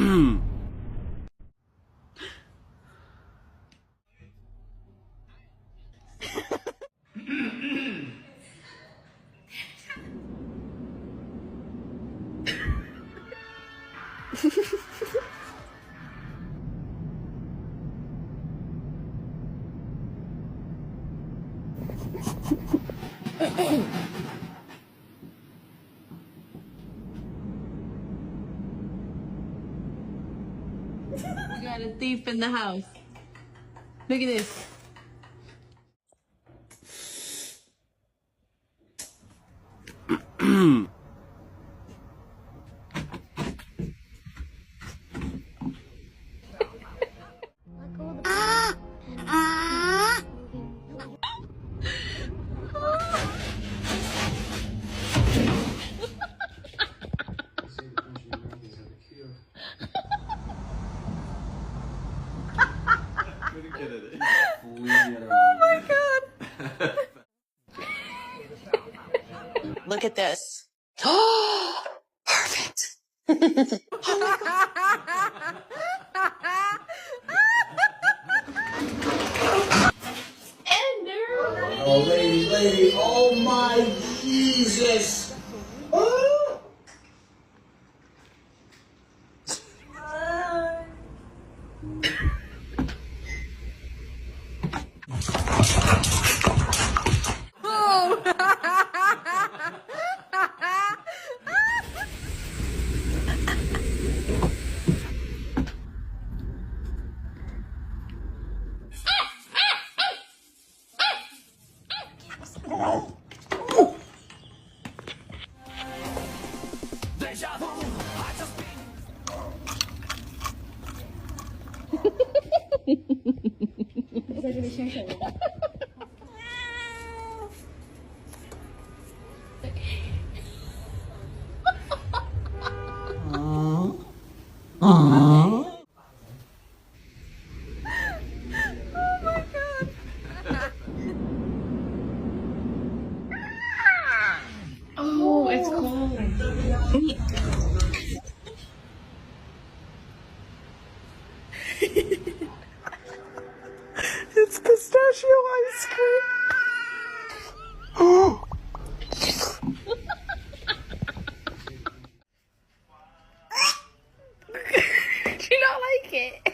We got a thief in the house. Look at this. Oh my god. Look at this. Perfect. Oh, lady, oh my Jesus! Oh. Oh, it's cold. It's pistachio ice cream. Oh. Do you not like it?